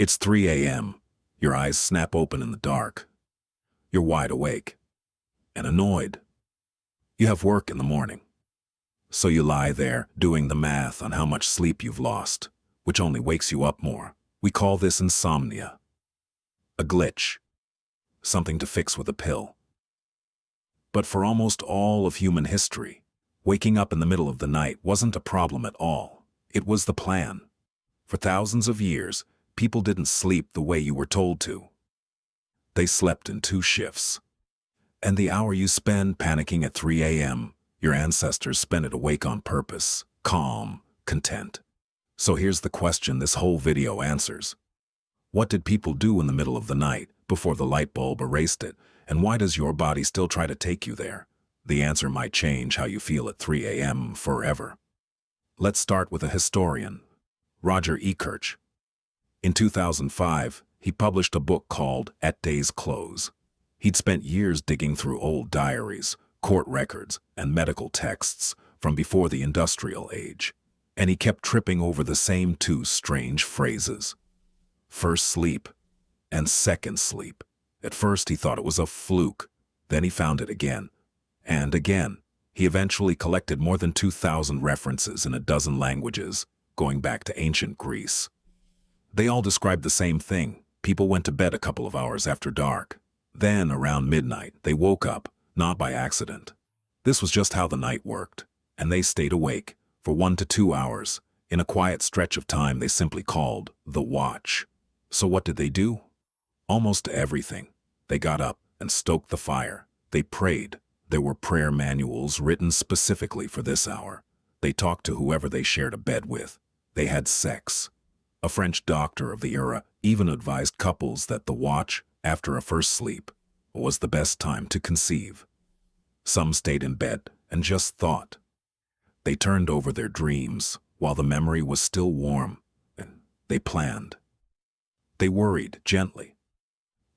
It's 3 a.m. Your eyes snap open in the dark. You're wide awake and annoyed. You have work in the morning. So you lie there doing the math on how much sleep you've lost, which only wakes you up more. We call this insomnia. A glitch. Something to fix with a pill. But for almost all of human history, waking up in the middle of the night wasn't a problem at all. It was the plan. For thousands of years, people didn't sleep the way you were told to. They slept in 2 shifts. And the hour you spend panicking at 3 a.m., your ancestors spent it awake on purpose, calm, content. So here's the question this whole video answers. What did people do in the middle of the night before the light bulb erased it, and why does your body still try to take you there? The answer might change how you feel at 3 a.m. forever. Let's start with a historian, Roger Ekirch. In 2005, he published a book called At Day's Close. He'd spent years digging through old diaries, court records, and medical texts from before the industrial age, and he kept tripping over the same 2 strange phrases. First sleep and second sleep. At first he thought it was a fluke, then he found it again and again. He eventually collected more than 2,000 references in a dozen languages, going back to ancient Greece. They all described the same thing. People went to bed a couple of hours after dark. Then, around midnight, they woke up, not by accident. This was just how the night worked, and they stayed awake for 1 to 2 hours, in a quiet stretch of time they simply called the watch. So what did they do? Almost everything. They got up and stoked the fire. They prayed. There were prayer manuals written specifically for this hour. They talked to whoever they shared a bed with. They had sex. A French doctor of the era even advised couples that the watch, after a first sleep, was the best time to conceive. Some stayed in bed and just thought. They turned over their dreams while the memory was still warm, and they planned. They worried gently.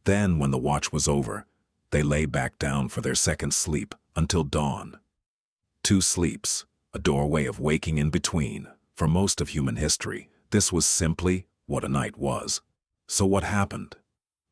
Then, when the watch was over, they lay back down for their second sleep until dawn. 2 sleeps, a doorway of waking in between. For most of human history, this was simply what a night was. So what happened?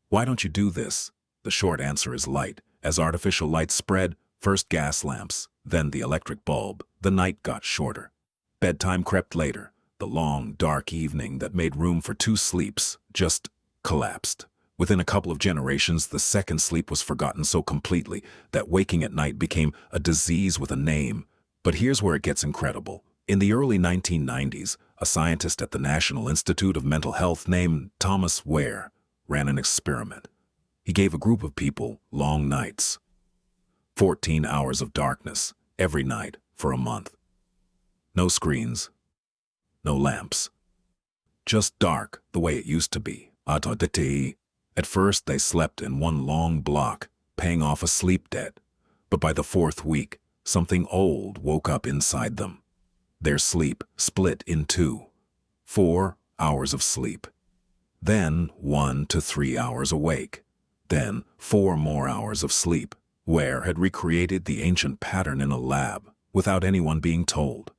Why don't you do this? The short answer is light. As artificial light spread, first gas lamps, then the electric bulb, the night got shorter. Bedtime crept later. The long, dark evening that made room for 2 sleeps just collapsed. Within a couple of generations, the second sleep was forgotten so completely that waking at night became a disease with a name. But here's where it gets incredible. In the early 1990s, a scientist at the National Institute of Mental Health named Thomas Wehr ran an experiment. He gave a group of people long nights. 14 hours of darkness every night for a month. No screens, no lamps. Just dark the way it used to be. At first they slept in one long block, paying off a sleep debt. But by the 4th week, something old woke up inside them. Their sleep split in 2. 4 hours of sleep. Then 1 to 3 hours awake. Then 4 more hours of sleep. Wehr had recreated the ancient pattern in a lab without anyone being told.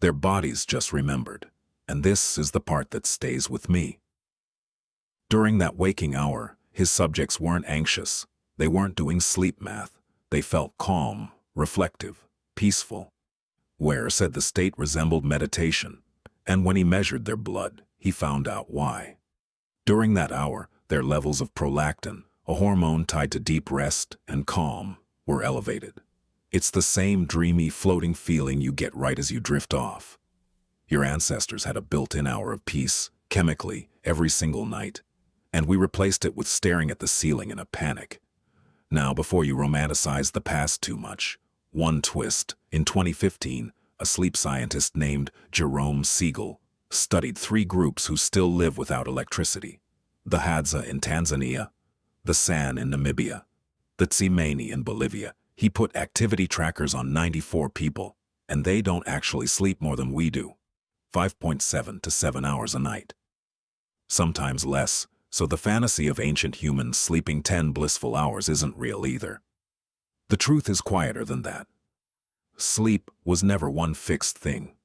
Their bodies just remembered, and this is the part that stays with me. During that waking hour, his subjects weren't anxious. They weren't doing sleep math. They felt calm, reflective, peaceful. Wehr said the state resembled meditation, and when he measured their blood, he found out why. During that hour, their levels of prolactin, a hormone tied to deep rest and calm, were elevated. It's the same dreamy, floating feeling you get right as you drift off. Your ancestors had a built-in hour of peace, chemically, every single night, and we replaced it with staring at the ceiling in a panic. Now, before you romanticize the past too much, one twist. In 2015, a sleep scientist named Jerome Siegel studied 3 groups who still live without electricity. The Hadza in Tanzania, the San in Namibia, the Tsimane in Bolivia. He put activity trackers on 94 people, and they don't actually sleep more than we do. 5.7 to 7 hours a night. Sometimes less, so the fantasy of ancient humans sleeping 10 blissful hours isn't real either. The truth is quieter than that. Sleep was never one fixed thing.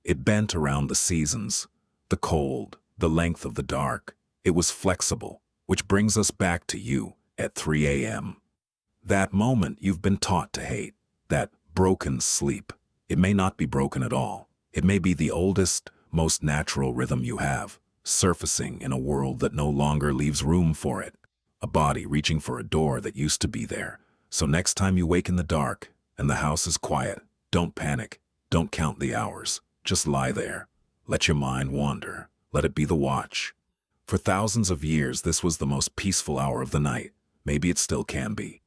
It bent around the seasons, the cold, The length of the dark. It was flexible, which brings us back to you at 3 a.m. That moment you've been taught to hate. That broken sleep. It may not be broken at all. It may be the oldest, most natural rhythm you have, surfacing in a world that no longer leaves room for it. A body reaching for a door that used to be there. So next time you wake in the dark and the house is quiet, don't panic. Don't count the hours. Just lie there. Let your mind wander. Let it be the watch. For thousands of years, this was the most peaceful hour of the night. Maybe it still can be.